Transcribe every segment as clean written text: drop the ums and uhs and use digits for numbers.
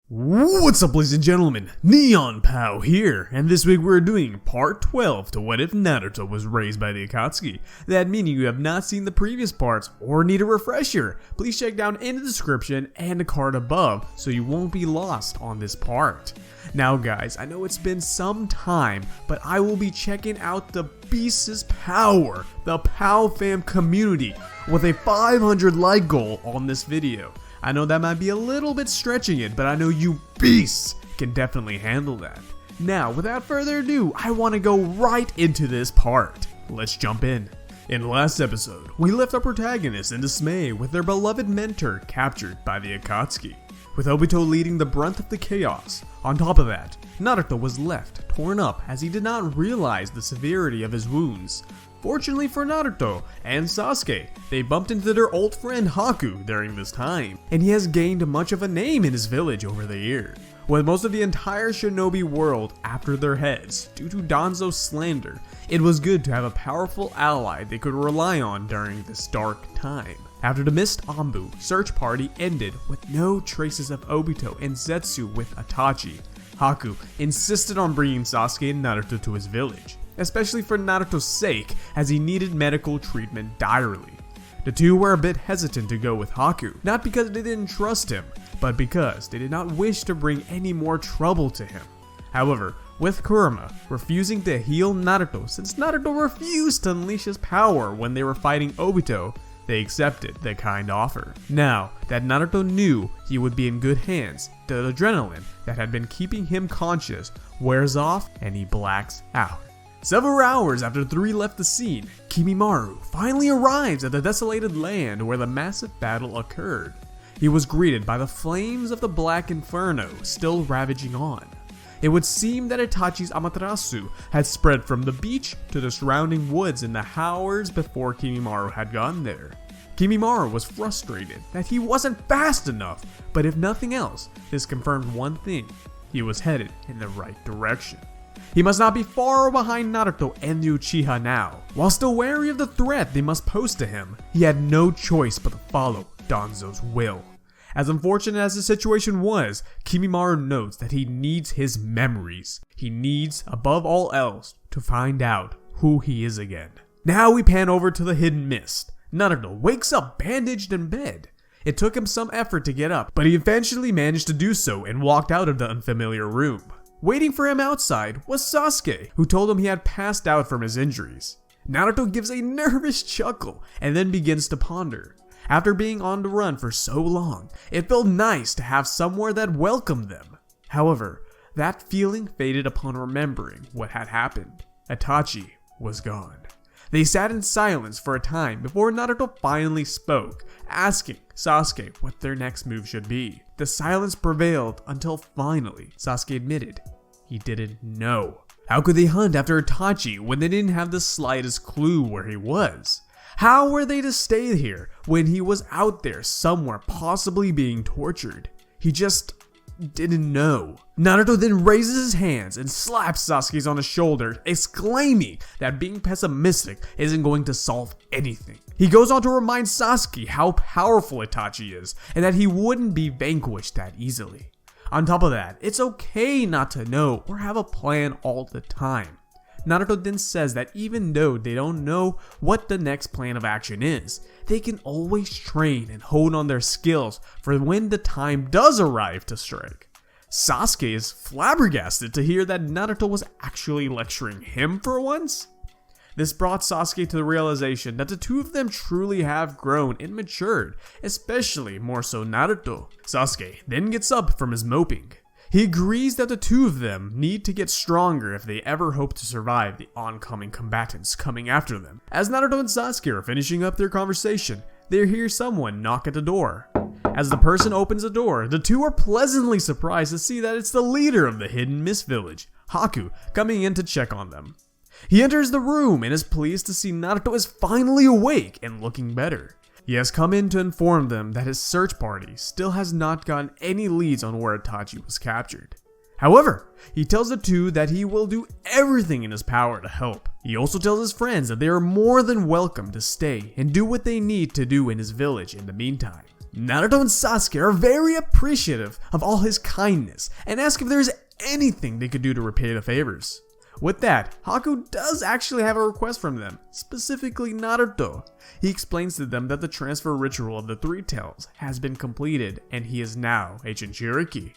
What's up, ladies and gentlemen, Neon Pow here, and this week we're doing part 12 to What If Naruto Was Raised by the Akatsuki. That meaning you have not seen the previous parts or need a refresher. Please check down in the description and the card above so you won't be lost on this part. Now guys, I know it's been some time, but I will be checking out the Beast's Power, the Pow Fam community, with a 500 like goal on this video. I know that might be a little bit stretching it, but I know you beasts can definitely handle that. Now, without further ado, I want to go right into this part. Let's jump in. In the last episode, we left our protagonists in dismay with their beloved mentor captured by the Akatsuki, with Obito leading the brunt of the chaos. On top of that, Naruto was left torn up as he did not realize the severity of his wounds. Fortunately for Naruto and Sasuke, they bumped into their old friend Haku during this time, and he has gained much of a name in his village over the years, with most of the entire shinobi world after their heads due to Danzo's slander. It was good to have a powerful ally they could rely on during this dark time. After the Mist Anbu search party ended with no traces of Obito and Zetsu with Itachi, Haku insisted on bringing Sasuke and Naruto to his village, especially for Naruto's sake as he needed medical treatment direly. The two were a bit hesitant to go with Haku, not because they didn't trust him, but because they did not wish to bring any more trouble to him. However, with Kurama refusing to heal Naruto since Naruto refused to unleash his power when they were fighting Obito, they accepted the kind offer. Now that Naruto knew he would be in good hands, the adrenaline that had been keeping him conscious wears off and he blacks out. Several hours after the three left the scene, Kimimaro finally arrives at the desolated land where the massive battle occurred. He was greeted by the flames of the Black Inferno still ravaging on. It would seem that Itachi's Amaterasu had spread from the beach to the surrounding woods in the hours before Kimimaro had gone there. Kimimaro was frustrated that he wasn't fast enough, but if nothing else, this confirmed one thing: he was headed in the right direction. He must not be far behind Naruto and the Uchiha now. While still wary of the threat they must pose to him, he had no choice but to follow Danzo's will. As unfortunate as the situation was, Kimimaro notes that he needs his memories. He needs, above all else, to find out who he is again. Now we pan over to the Hidden Mist. Naruto wakes up bandaged in bed. It took him some effort to get up, but he eventually managed to do so and walked out of the unfamiliar room. Waiting for him outside was Sasuke, who told him he had passed out from his injuries. Naruto gives a nervous chuckle and then begins to ponder. After being on the run for so long, it felt nice to have somewhere that welcomed them. However, that feeling faded upon remembering what had happened. Itachi was gone. They sat in silence for a time before Naruto finally spoke, asking Sasuke what their next move should be. The silence prevailed until finally Sasuke admitted he didn't know. How could they hunt after Itachi when they didn't have the slightest clue where he was? How were they to stay here when he was out there somewhere possibly being tortured? He just didn't know. Naruto then raises his hands and slaps Sasuke on the shoulder, exclaiming that being pessimistic isn't going to solve anything. He goes on to remind Sasuke how powerful Itachi is and that he wouldn't be vanquished that easily. On top of that, it's okay not to know or have a plan all the time. Naruto then says that even though they don't know what the next plan of action is, they can always train and hone on their skills for when the time does arrive to strike. Sasuke is flabbergasted to hear that Naruto was actually lecturing him for once. This brought Sasuke to the realization that the two of them truly have grown and matured, especially more so Naruto. Sasuke then gets up from his moping. He agrees that the two of them need to get stronger if they ever hope to survive the oncoming combatants coming after them. As Naruto and Sasuke are finishing up their conversation, they hear someone knock at the door. As the person opens the door, the two are pleasantly surprised to see that it's the leader of the Hidden Mist Village, Haku, coming in to check on them. He enters the room and is pleased to see Naruto is finally awake and looking better. He has come in to inform them that his search party still has not gotten any leads on where Itachi was captured. However, he tells the two that he will do everything in his power to help. He also tells his friends that they are more than welcome to stay and do what they need to do in his village in the meantime. Naruto and Sasuke are very appreciative of all his kindness and ask if there's anything they could do to repay the favors. With that, Haku does actually have a request from them, specifically Naruto. He explains to them that the transfer ritual of the three tails has been completed and he is now a Jinchuriki.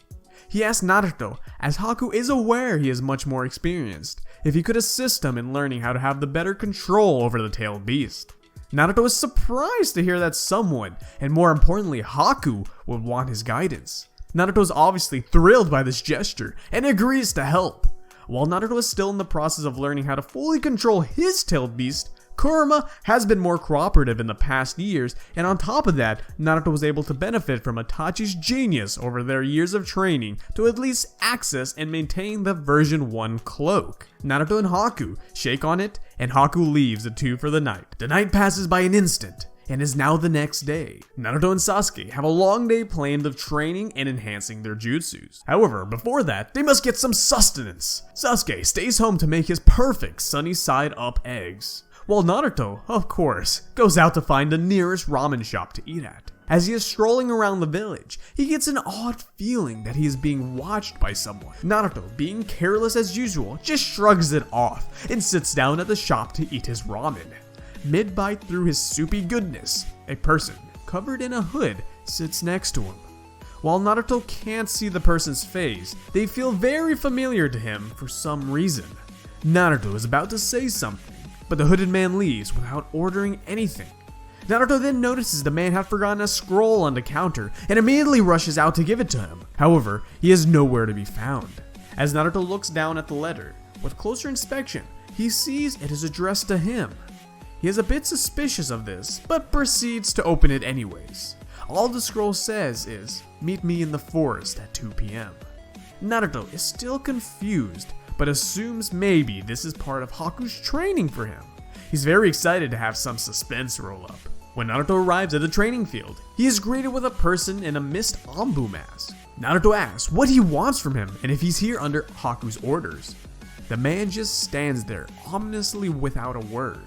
He asks Naruto, as Haku is aware he is much more experienced, if he could assist him in learning how to have the better control over the tailed beast. Naruto is surprised to hear that someone, and more importantly Haku, would want his guidance. Naruto is obviously thrilled by this gesture and agrees to help. While Naruto is still in the process of learning how to fully control his tailed beast, Kurama has been more cooperative in the past years, and on top of that, Naruto was able to benefit from Itachi's genius over their years of training to at least access and maintain the version 1 cloak. Naruto and Haku shake on it, and Haku leaves the two for the night. The night passes by an instant, and is now the next day. Naruto and Sasuke have a long day planned of training and enhancing their jutsus. However, before that, they must get some sustenance. Sasuke stays home to make his perfect sunny side up eggs, while Naruto, of course, goes out to find the nearest ramen shop to eat at. As he is strolling around the village, he gets an odd feeling that he is being watched by someone. Naruto, being careless as usual, just shrugs it off and sits down at the shop to eat his ramen. Mid-bite through his soupy goodness, a person covered in a hood sits next to him. While Naruto can't see the person's face, they feel very familiar to him for some reason. Naruto is about to say something, but the hooded man leaves without ordering anything. Naruto then notices the man had forgotten a scroll on the counter and immediately rushes out to give it to him. However, he is nowhere to be found. As Naruto looks down at the letter, with closer inspection, he sees it is addressed to him. He is a bit suspicious of this, but proceeds to open it anyways. All the scroll says is, "Meet me in the forest at 2 p.m. Naruto is still confused, but assumes maybe this is part of Haku's training for him. He's very excited to have some suspense roll up. When Naruto arrives at the training field, he is greeted with a person in a mist Anbu mask. Naruto asks what he wants from him and if he's here under Haku's orders. The man just stands there, ominously without a word.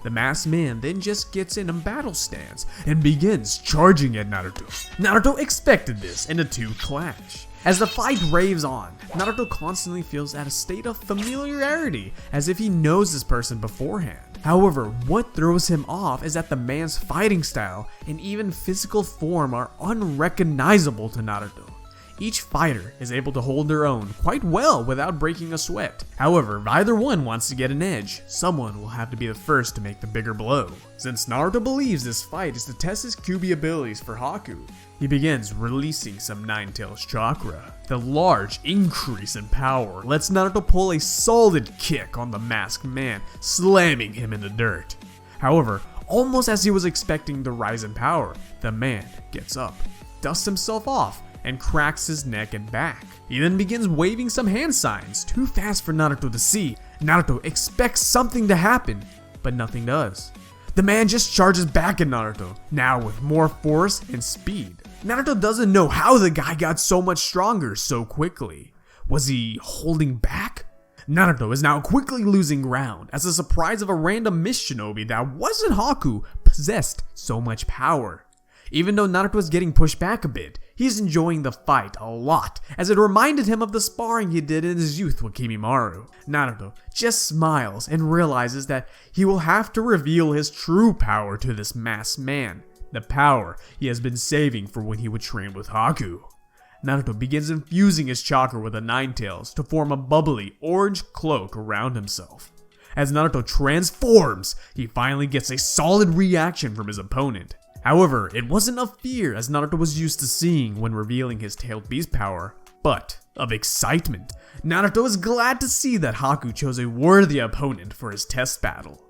The masked man then just gets in a battle stance and begins charging at Naruto. Naruto expected this and the two clash. As the fight raves on, Naruto constantly feels at a state of familiarity, as if he knows this person beforehand. However, what throws him off is that the man's fighting style and even physical form are unrecognizable to Naruto. Each fighter is able to hold their own quite well without breaking a sweat. However, if either one wants to get an edge, someone will have to be the first to make the bigger blow. Since Naruto believes this fight is to test his Kyuubi abilities for Haku, he begins releasing some Nine-Tails chakra. The large increase in power lets Naruto pull a solid kick on the masked man, slamming him in the dirt. However, almost as he was expecting the rise in power, the man gets up, dusts himself off, and cracks his neck and back. He then begins waving some hand signs, too fast for Naruto to see. Naruto expects something to happen, but nothing does. The man just charges back at Naruto, now with more force and speed. Naruto doesn't know how the guy got so much stronger so quickly. Was he holding back? Naruto is now quickly losing ground as the surprise of a random mist shinobi that wasn't Haku possessed so much power. Even though Naruto is getting pushed back a bit, he's enjoying the fight a lot, as it reminded him of the sparring he did in his youth with Kimimaro. Naruto just smiles and realizes that he will have to reveal his true power to this masked man, the power he has been saving for when he would train with Haku. Naruto begins infusing his chakra with the Nine-Tails to form a bubbly orange cloak around himself. As Naruto transforms, he finally gets a solid reaction from his opponent. However, it wasn't of fear as Naruto was used to seeing when revealing his tailed beast power, but of excitement. Naruto is glad to see that Haku chose a worthy opponent for his test battle.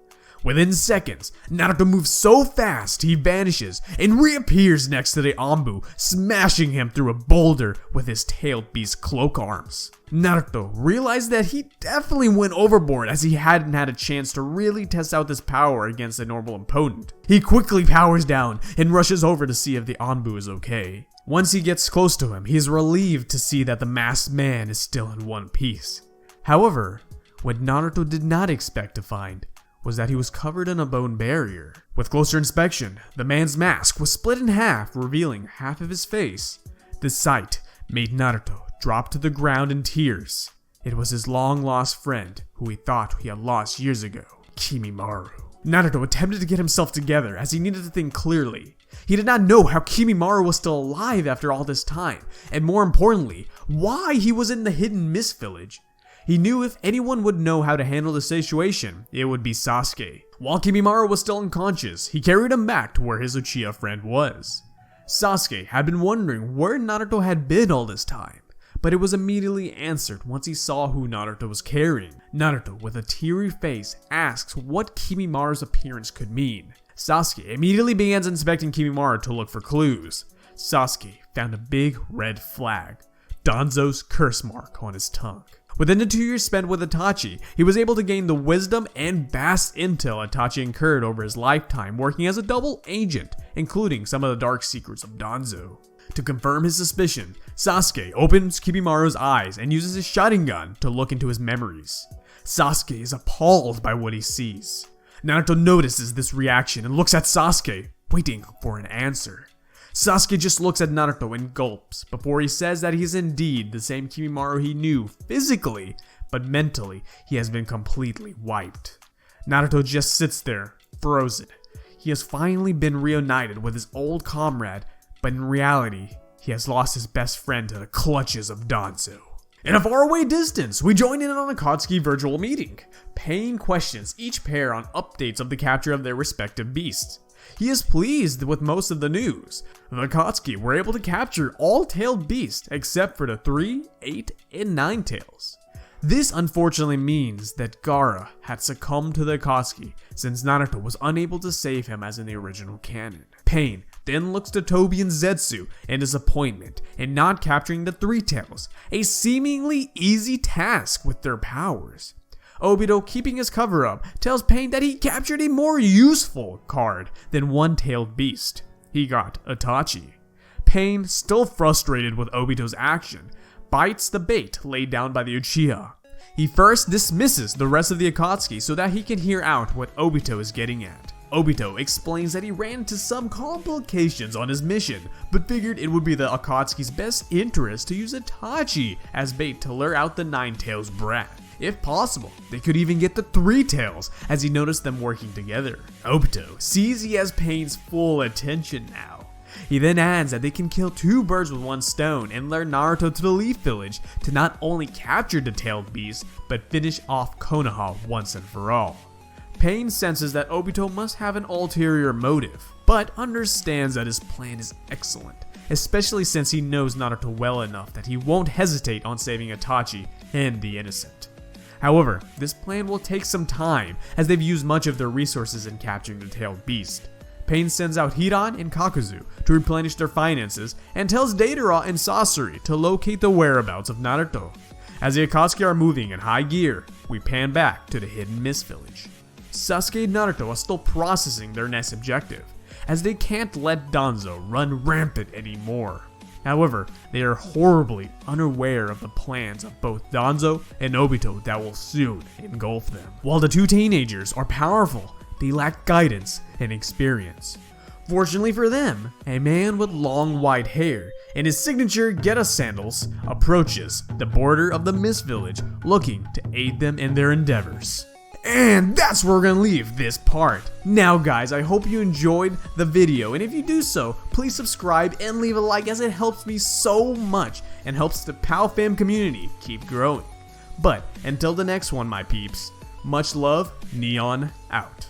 Within seconds, Naruto moves so fast he vanishes and reappears next to the Anbu, smashing him through a boulder with his tailed beast cloak arms. Naruto realized that he definitely went overboard as he hadn't had a chance to really test out this power against a normal opponent. He quickly powers down and rushes over to see if the Anbu is okay. Once he gets close to him, he is relieved to see that the masked man is still in one piece. However, what Naruto did not expect to find was that he was covered in a bone barrier. With closer inspection, the man's mask was split in half, revealing half of his face. The sight made Naruto drop to the ground in tears. It was his long-lost friend, who he thought he had lost years ago, Kimimaro. Naruto attempted to get himself together as he needed to think clearly. He did not know how Kimimaro was still alive after all this time, and more importantly, why he was in the hidden mist village. He knew if anyone would know how to handle the situation, it would be Sasuke. While Kimimaro was still unconscious, he carried him back to where his Uchiha friend was. Sasuke had been wondering where Naruto had been all this time, but it was immediately answered once he saw who Naruto was carrying. Naruto, with a teary face, asks what Kimimaro's appearance could mean. Sasuke immediately begins inspecting Kimimaro to look for clues. Sasuke found a big red flag, Danzo's curse mark on his tongue. Within the 2 years spent with Itachi, he was able to gain the wisdom and vast intel Itachi incurred over his lifetime working as a double agent, including some of the dark secrets of Danzo. To confirm his suspicion, Sasuke opens Kimimaro's eyes and uses his Sharingan to look into his memories. Sasuke is appalled by what he sees. Naruto notices this reaction and looks at Sasuke, waiting for an answer. Sasuke just looks at Naruto and gulps before he says that he is indeed the same Kimimaro he knew physically, but mentally he has been completely wiped. Naruto just sits there, frozen. He has finally been reunited with his old comrade, but in reality, he has lost his best friend to the clutches of Danzo. In a faraway distance, we join in on a Akatsuki virtual meeting. Pain questions each pair on updates of the capture of their respective beasts. He is pleased with most of the news. The Akatsuki were able to capture all tailed beasts except for the 3, 8, and 9 tails. This unfortunately means that Gaara had succumbed to the Akatsuki since Naruto was unable to save him as in the original canon. Pain then looks to Tobi and Zetsu in disappointment in not capturing the 3 tails, a seemingly easy task with their powers. Obito, keeping his cover up, tells Pain that he captured a more useful card than one-tailed beast. He got Itachi. Pain, still frustrated with Obito's action, bites the bait laid down by the Uchiha. He first dismisses the rest of the Akatsuki so that he can hear out what Obito is getting at. Obito explains that he ran into some complications on his mission, but figured it would be the Akatsuki's best interest to use Itachi as bait to lure out the 9 tails brat. If possible, they could even get the 3 tails, as he noticed them working together. Obito sees he has Pain's full attention now. He then adds that they can kill 2 birds with 1 stone and lure Naruto to the Leaf Village to not only capture the tailed beast, but finish off Konoha once and for all. Pain senses that Obito must have an ulterior motive, but understands that his plan is excellent, especially since he knows Naruto well enough that he won't hesitate on saving Itachi and the innocent. However, this plan will take some time as they've used much of their resources in capturing the tailed beast. Pain sends out Hidan and Kakuzu to replenish their finances and tells Deidara and Sasori to locate the whereabouts of Naruto. As the Akatsuki are moving in high gear, we pan back to the hidden mist village. Sasuke and Naruto are still processing their next objective, as they can't let Danzo run rampant anymore. However, they are horribly unaware of the plans of both Danzo and Obito that will soon engulf them. While the 2 teenagers are powerful, they lack guidance and experience. Fortunately for them, a man with long white hair and his signature Geta sandals approaches the border of the Mist Village looking to aid them in their endeavors. And that's where we're gonna leave this part. Now guys, I hope you enjoyed the video, and if you do so, please subscribe and leave a like, as it helps me so much and helps the POW fam community keep growing. But until the next one, my peeps, much love, Neon out.